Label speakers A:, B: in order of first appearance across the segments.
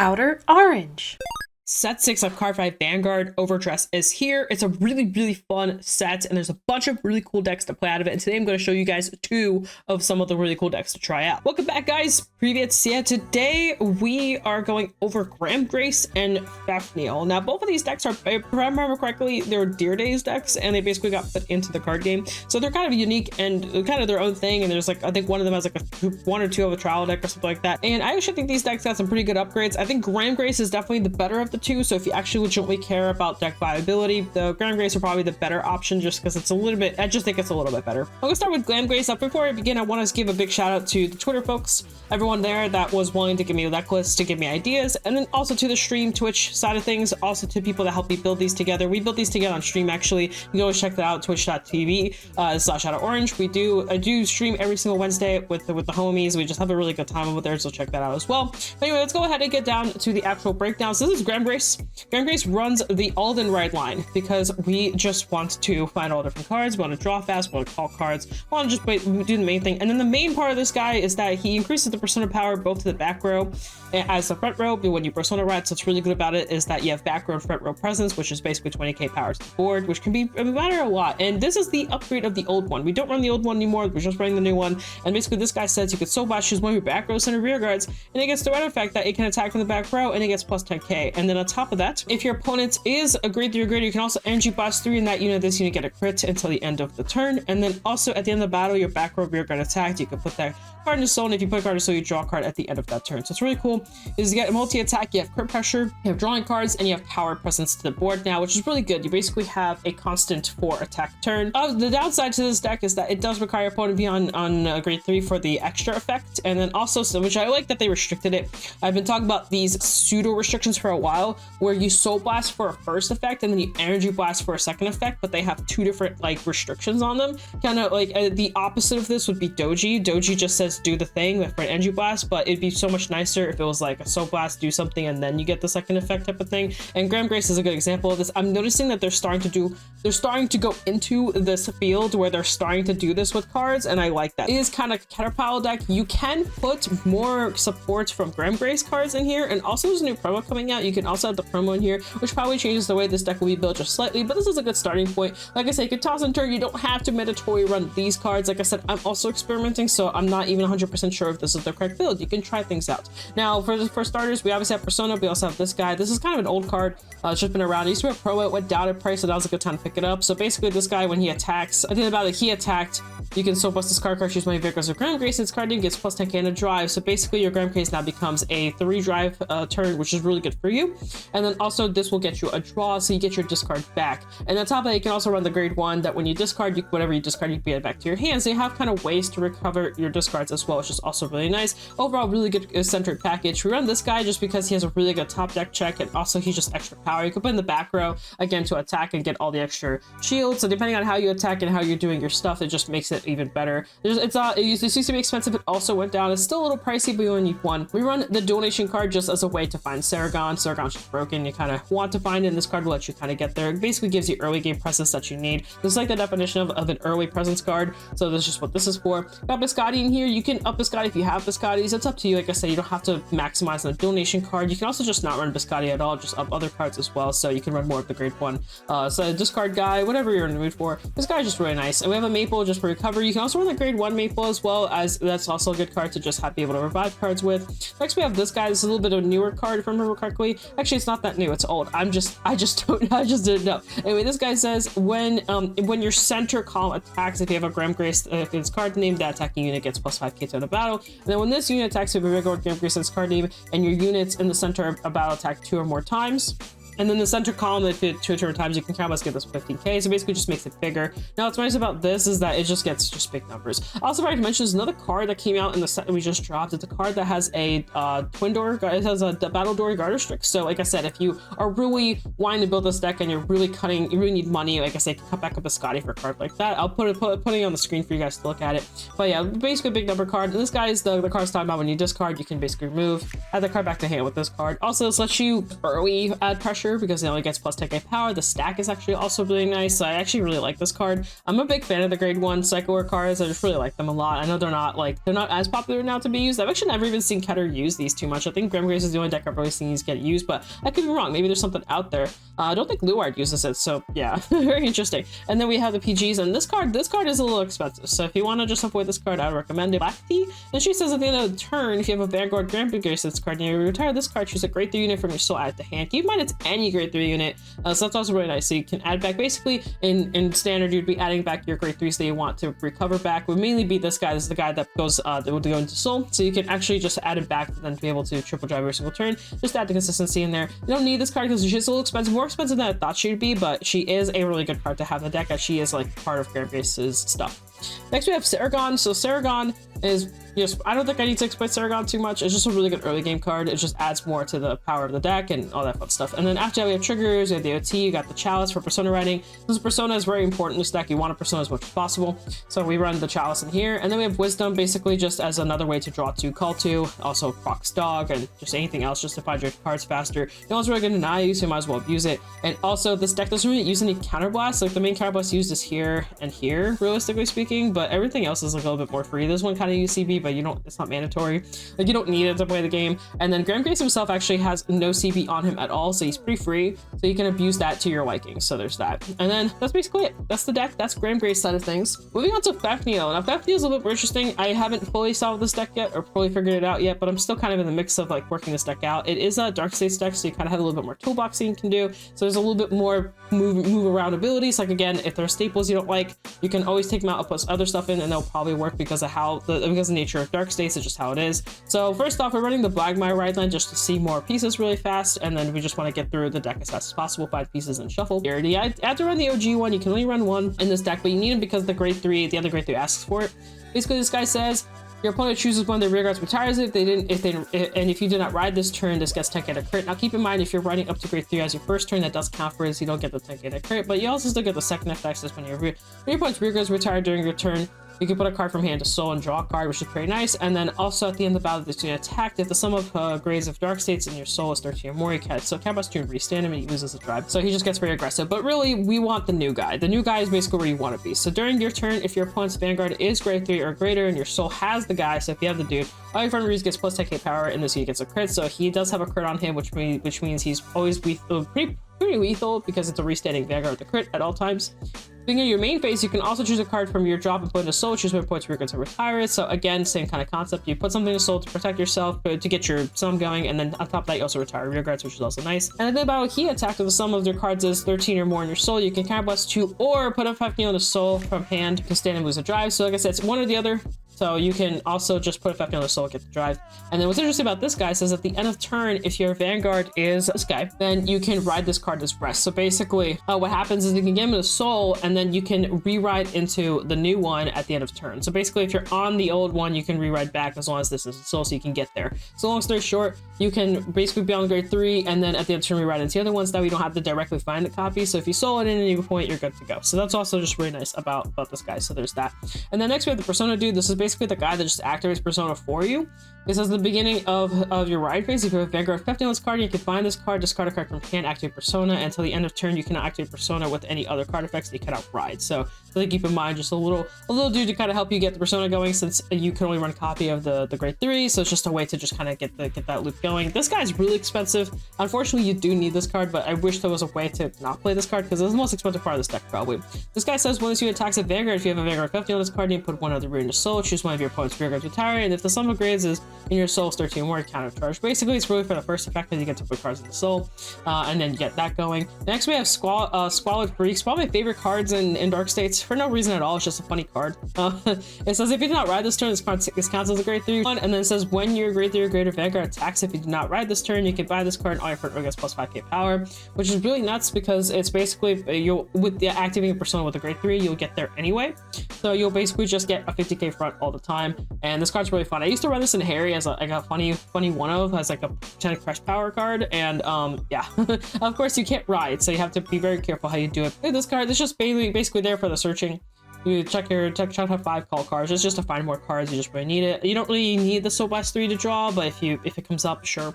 A: Outer Orange.
B: Set 6 of Cardfight Vanguard Overdress is here. It's a really fun set, and there's a bunch of really cool decks to play out of it. And today I'm going to show you guys 2 of some of the really cool decks to try out. Welcome back, guys. Previous, yeah, today we are going over Gramgrace and Ffell. Now, both of these decks are, if I remember correctly, they're Deer Days decks, and they basically got put into the card game. So they're kind of unique and kind of their own thing. And there's like, I think one of them has like one or two of a trial deck or something like that. And I actually think these decks got some pretty good upgrades. I think Gramgrace is definitely the better of the two. So if you actually legitimately care about deck viability, the Gramgrace are probably the better option just because it's a little bit, I just think it's a little bit better. I'm gonna start with Gramgrace. Before I begin, I want to give a big shout out to the Twitter folks, everyone there that was willing to give me a deck list, to give me ideas, and then also to the stream Twitch side of things, also to people that helped me build these together. We built these together on stream actually. You can always check that out, twitch.tv /OuterOrange. I do stream every single Wednesday with the homies. We just have a really good time over there, so check that out as well. But anyway, let's go ahead and get down to the actual breakdown. So this is Gramgrace. Gramgrace runs the Alden right line because we just want to find all different cards. We want to draw fast, we want to call cards, we want to just do the main thing. And then the main part of this guy is that he increases the persona power both to the back row as the front row. But when you persona ride, so what's really good about it is that you have back row and front row presence, which is basically 20k power to the board, which can be matter a lot. And this is the upgrade of the old one. We don't run the old one anymore, we're just running the new one. And basically this guy says you could soul blast, choose one of your back row center rear guards, and it gets the red effect that it can attack from the back row, and it gets plus 10k. And then on top of that, if your opponent is a grade 3 or greater, you can also energy blast 3 in that unit. This unit get a crit until the end of the turn. And then also at the end of the battle, your back row rear guard attacked, you can put that card in the soul, and if you put a card in the soul, you draw a card at the end of that turn. So it's really cool. Is you get a multi-attack, you have crit pressure, you have drawing cards, and you have power presence to the board now, which is really good. You basically have a constant 4 attack turn. The downside to this deck is that it does require your opponent to be on grade 3 for the extra effect, and then also, which I like that they restricted it. I've been talking about these pseudo restrictions for a while, where you soul blast for a first effect and then you energy blast for a second effect, but they have 2 different like restrictions on them. Kind of like the opposite of this would be Doji. Doji just says do the thing for an energy blast, but it'd be so much nicer if it was like a soul blast, do something, and then you get the second effect type of thing. And Gramgrace is a good example of this. I'm noticing that they're starting to go into this field where they're starting to do this with cards, and I like that. It is kind of a Caterpillar deck. You can put more support from Gramgrace cards in here, and also there's a new promo coming out. You can also have the promo in here, which probably changes the way this deck will be built just slightly, but this is a good starting point. Like I said, you can toss and turn. You don't have to mandatory run these cards. Like I said, I'm also experimenting, so I'm not even 100% sure if this is the correct build. You can try things out. Now, for starters, we obviously have Persona. We also have this guy. This is kind of an old card. It's just been around. It used to be a pro, it went down in price, so that was a good time to pick it up. So basically, this guy, when he attacks, I think about it, he attacked, you can soul blast this card, choose my vehicles of Gramgrace. Its card name gets plus 10k in a drive. So basically, your Gramgrace now becomes a 3 drive turn, which is really good for you. And then also, this will get you a draw, so you get your discard back. And on top of that, you can also run the grade 1 that when you discard, whatever you discard, you can get it back to your hand. So you have kind of ways to recover your discards as well, which is also really nice. Overall, really good centered package. We run this guy just because he has a really good top deck check, and also he's just extra power. You can put in the back row again to attack and get all the extra shields. So depending on how you attack and how you're doing your stuff, it just makes it even better. It used to be expensive. It also went down. It's still a little pricey, but you only need 1. We run the donation card just as a way to find Saragon. Saragon's just broken. You kind of want to find it, and this card will let you kind of get there. It basically gives you early game presence that you need. This is like the definition of an early presence card. So this is just what this is for. Got Biscotti in here. You can up Biscotti if you have Biscottis. It's up to you. Like I said, you don't have to maximize the donation card. You can also just not run Biscotti at all, just up other cards as well. So you can run more of the grade 1. So discard guy, whatever you're in the mood for. This guy is just really nice. And we have a Maple just for recovery. You can also run the grade 1 Maple as well, as that's also a good card to just be able to revive cards with. Next, we have this guy. This is a little bit of a newer card, if I remember correctly. Actually, it's not that new. It's old. I just didn't know. Anyway, this guy says when your center column attacks, if you have a Gramgrace, if it's card name, that attacking unit gets plus 5k to the battle. And then when this unit attacks with a regular Gramgrace and its card name, and your units in the center of a battle attack 2 or more times. And then the center column, if it 2 or more times, you can almost get this 15k. So basically just makes it bigger. Now, what's nice about this is that it just gets big numbers. Also, I forgot to mention, there's another card that came out in the set that we just dropped. It's a card that has a twin door, it has a battle door garter strict. So like I said, if you are really wanting to build this deck and you're really you really need money, like I say, cut back up a Scotty for a card like that. I'll put it on the screen for you guys to look at it. But yeah, basically a big number card. And this guy is the card's talking about when you discard, you can basically remove, add the card back to hand with this card. Also, this lets you early add pressure Crusher because it only gets plus 10k power. The stack is actually also really nice. So I actually really like this card. I'm a big fan of the grade 1 Psycho War cards. I just really like them a lot. I know they're not as popular now to be used. I've actually never even seen Keter use these too much. I think Gramgrace is the only deck I've really seen these get used, but I could be wrong. Maybe there's something out there. I don't think Luard uses it, so yeah, very interesting. And then we have the PGs, and this card is a little expensive. So if you want to just avoid this card, I would recommend it. Black Tea. And she says at the end of the turn, if you have a Vanguard Gramgrace this card and you retire this card, choose a grade 3 unit from your soul, add it to hand. Keep in mind it's any grade 3 unit, so that's also really nice. So you can add back, basically in standard you'd be adding back your grade 3s that you want to recover back. Would mainly be this guy. This is the guy that goes that would go into soul, so you can actually just add it back and then be able to triple drive every single turn. Just add the consistency in there. You don't need this card because she's a little expensive, more expensive than I thought she'd be, but she is a really good card to have in the deck as she is like part of Gramgrace's stuff. Next we have Saragon. So Saragon is just, I don't think I need to explain Saragon too much. It's just a really good early game card. It just adds more to the power of the deck and all that fun stuff. And then after that we have triggers, we have the OT, you got the Chalice for Persona writing. This Persona is very important in this deck. You want a Persona as much as possible. So we run the Chalice in here. And then we have Wisdom basically just as another way to draw 2, call 2. Also Procs Dog and just anything else just to find your cards faster. You also really good deny you, so you might as well abuse it. And also this deck doesn't really use any counterblast. Like the main counterblast used is here and here, realistically speaking, but everything else is like a little bit more free. This one kind of use CB, but it's not mandatory. Like you don't need it to play the game. And then Gramgrace himself actually has no CB on him at all, so he's pretty free. So you can abuse that to your liking. So there's that. And then that's basically it. That's the deck. That's Gramgrace side of things. Moving on to Fafnio. Now Fafnio is a little bit more interesting. I haven't fully solved this deck yet or fully figured it out yet, but I'm still kind of in the mix of like working this deck out. It is a Dark States deck, so you kind of have a little bit more toolboxing you can do. So there's a little bit more move around abilities. Like again, if there are staples you don't like, you can always take them out and put other stuff in, and they'll probably work because of the nature of Dark States. It's just how it is. So first off, we're running the Blagmire Rideline just to see more pieces really fast, and then we just want to get through the deck as fast as possible, 5 pieces and shuffle. You have to run the OG one. You can only run 1 in this deck, but you need them because the other grade 3 asks for it. Basically, this guy says your opponent chooses one of their rear guards, retires it. If you did not ride this turn, this gets 10k to crit. Now keep in mind, if you're riding up to grade 3 as your first turn, that does count for it. You don't get the 10k to crit, but you also still get the second effect. That's when your opponent's rear guards retire during your turn. You can put a card from hand to soul and draw a card, which is pretty nice. And then also at the end of the battle, this unit attacked. If the sum of grades of Dark States in your soul is 13 or more, you can counterblast 2 and restand him, and he loses a drive. So he just gets very aggressive. But really, we want the new guy. The new guy is basically where you want to be. So during your turn, if your opponent's Vanguard is grade 3 or greater and your soul has the guy, so if you have the dude, all your front reads gets plus 10k power, and this unit gets a crit. So he does have a crit on him, which means he's always pretty lethal because it's a restanding Vanguard with the crit at all times. Beginning of your main phase, you can also choose a card from your drop and put it into soul, choose what points you're going to retire it. So again, same kind of concept. You put something in soul to protect yourself, to get your sum going, and then on top of that, you also retire rear guards, which is also nice. And at the battle he attacked, if the sum of your cards is 13 or more in your soul, you can counterblast 2 or put a 5 on the soul from hand. You can stand and lose a drive. So like I said, it's one or the other. So you can also just put a 5 on the soul, get the drive. And then what's interesting about this guy says at the end of turn, if your Vanguard is this guy, then you can ride this card as rest. So basically what happens is you can get him in a soul, and then you can rewrite into the new one at the end of turn. So basically if you're on the old one, you can rewrite back as long as this is a soul, so you can get there. So long story short, you can basically be on grade 3, and then at the end of turn rewrite into the other ones. That we don't have to directly find the copy. So if you soul it in at any point, you're good to go. So that's also just really nice about this guy. So there's that. And then next we have the Persona dude. This is basically the guy that just activates Persona for you. It says at the beginning of your ride phase, if you have Vanguard 50 on this card, you can find this card, discard a card from hand, activate Persona. Until the end of turn, you cannot activate Persona with any other card effects that you cannot ride. So really keep in mind, just a little dude to kind of help you get the Persona going, since you can only run a copy of the grade 3. So it's just a way to just kind of get that loop going. This guy is really expensive. Unfortunately, you do need this card, but I wish there was a way to not play this card because it's the most expensive part of this deck probably. This guy says once you attacks a Vanguard, if you have a Vanguard 50 on this card, you put one other rear in your soul, choose one of your opponent's rear guards retire, and if the sum of grades is in your soul is 13 or more, counter charge. Basically, it's really for the first effect that you get to put cards in the soul, and then get that going. Next, we have Squalid Freaks, probably my favorite cards in Dark States for no reason at all. It's just a funny card. It says if you do not ride this turn, this card counts as a grade 3 one, and then it says when your grade 3 or greater Vanguard attacks, if you do not ride this turn, you can buy this card and all your front row gets plus 5k power, which is really nuts because it's basically with the activating Persona with a grade 3, you'll get there anyway. So you'll basically just get a 50k front all the time, and this card's really fun. I used to run this in Harry as like a funny one of as like a 10 crush power card, and yeah. Of course you can't ride, so you have to be very careful how you do it. This card is just basically there for the searching. You check out 5 call cards. It's just to find more cards. You just really need it. You don't really need the Soul Blast 3 to draw, but if it comes up, sure.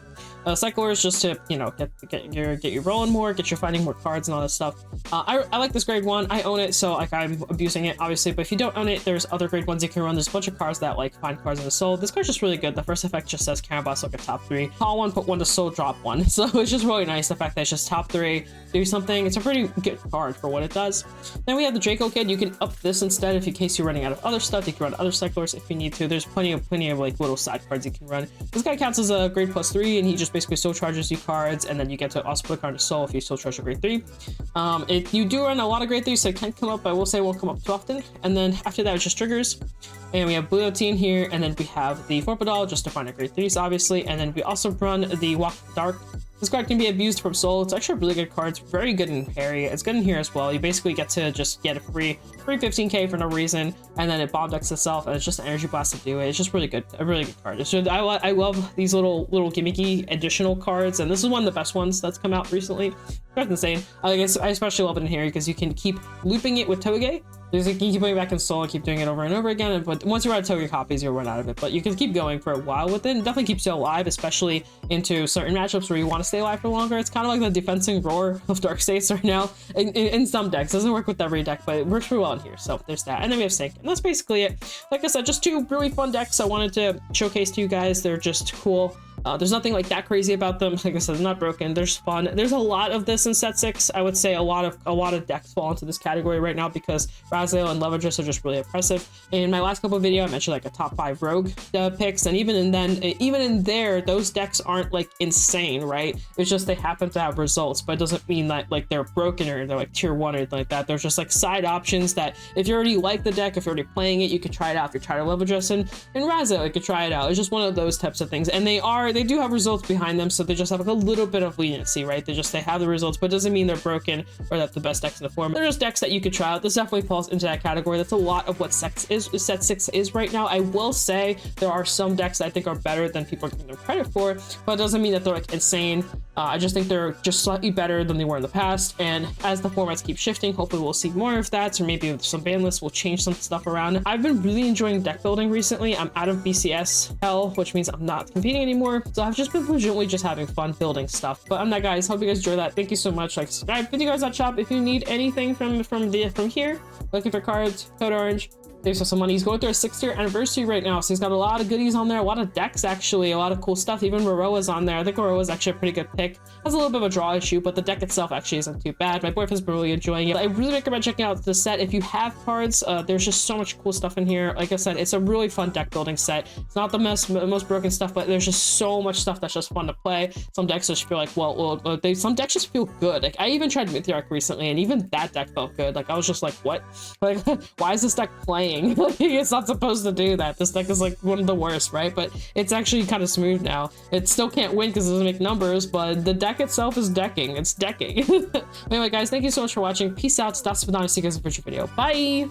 B: cyclers just to, you know, get you rolling more, get you finding more cards and all that stuff. I like this grade 1. I own it, so like I'm abusing it obviously, but if you don't own it, there's other grade 1s you can run. There's a bunch of cards that like find cards in the soul. This card's just really good. The first effect just says Cannonboss like a top 3. Call 1, put 1 to soul, drop 1. So it's just really nice the fact that it's just top 3, do something. It's a pretty good card for what it does. Then we have the Draco Kid. You can up this instead if in case you're running out of other stuff. You can run other cyclers if you need to. There's plenty of like little side cards you can run. This guy counts as a grade +3, and he just basically soul charges you cards, and then you get to also put a card to soul if you soul charge a grade 3. You do run a lot of grade 3s, so it can come up. I will say it won't come up too often. And then after that, it's just triggers. And we have Blue Team here, and then we have the Forpadol just to find a grade 3s, obviously. And then we also run the Walk in the Dark. This card can be abused from soul. It's actually a really good card. It's very good in parry. It's good in here as well. You basically get to just get a free 15k for no reason, and then it bomb decks itself, and it's just an energy blast to do it. It's just really good, a really good card. It's just, I love these little gimmicky additional cards, and this is one of the best ones that's come out recently. That's insane. I especially love it in here because you can keep looping it with Toge. You can keep putting it back in soul and keep doing it over and over again, but once you run out of Toge copies, you'll run out of it. But you can keep going for a while with it, and definitely keeps you alive, especially into certain matchups where you want to stay alive for longer. It's kind of like the defensing roar of Dark States right now in some decks. It doesn't work with every deck, but it works pretty well in here. So there's that. And then we have Sync, and that's basically it. Like I said, just 2 really fun decks I wanted to showcase to you guys. They're just cool. There's nothing like that crazy about them. Like I said, they're not broken. There's fun. There's a lot of this in set 6. I would say a lot of decks fall into this category right now because Raziel and Levadress are just really impressive. In my last couple of videos, I mentioned like a top 5 rogue picks, and even in there, those decks aren't like insane, right? It's just they happen to have results, but it doesn't mean that like they're broken or they're like tier 1 or anything like that. There's just like side options that if you already like the deck, if you're already playing it, you could try it out. If you're trying to Levadress and Raziel, you could try it out. It's just one of those types of things, and they do have results behind them, so they just have like a little bit of leniency, right? They have the results, but it doesn't mean they're broken or that the best decks in the format. They're just decks that you could try out. This definitely falls into that category. That's a lot of what set 6 is right now. I will say there are some decks that I think are better than people are giving them credit for, but it doesn't mean that they're like insane. I just think they're just slightly better than they were in the past, and as the formats keep shifting, hopefully we'll see more of that, or maybe with some ban lists will change some stuff around. I've been really enjoying deck building recently. I'm out of BCS Ffell, which means I'm not competing anymore, so I've just been legitimately just having fun building stuff. But I'm that, guys. Hope you guys enjoy that. Thank you so much. Like, subscribe, $50 if you need anything from here. Looking for cards, OuterOrange. Saves us some money. He's going through a 6th-year anniversary right now, so he's got a lot of goodies on there, a lot of decks actually, a lot of cool stuff. Even Roroa's on there. I think Roroa's actually a pretty good pick. Has a little bit of a draw issue, but the deck itself actually isn't too bad. My boyfriend's been really enjoying it. I really recommend checking out the set if you have cards. There's just so much cool stuff in here. Like I said, it's a really fun deck building set. It's not the most broken stuff, but there's just so much stuff that's just fun to play. Some decks just feel like, some decks just feel good. Like I even tried Meteoric recently, and even that deck felt good. Like I was just like, what? Like, why is this deck playing? It's not supposed to do that. This deck is like one of the worst, right? But it's actually kind of smooth now. It still can't win because it doesn't make numbers, but the deck itself is decking. It's decking. Anyway, guys, thank you so much for watching. Peace out. That's been on. See you guys in a future video. Bye.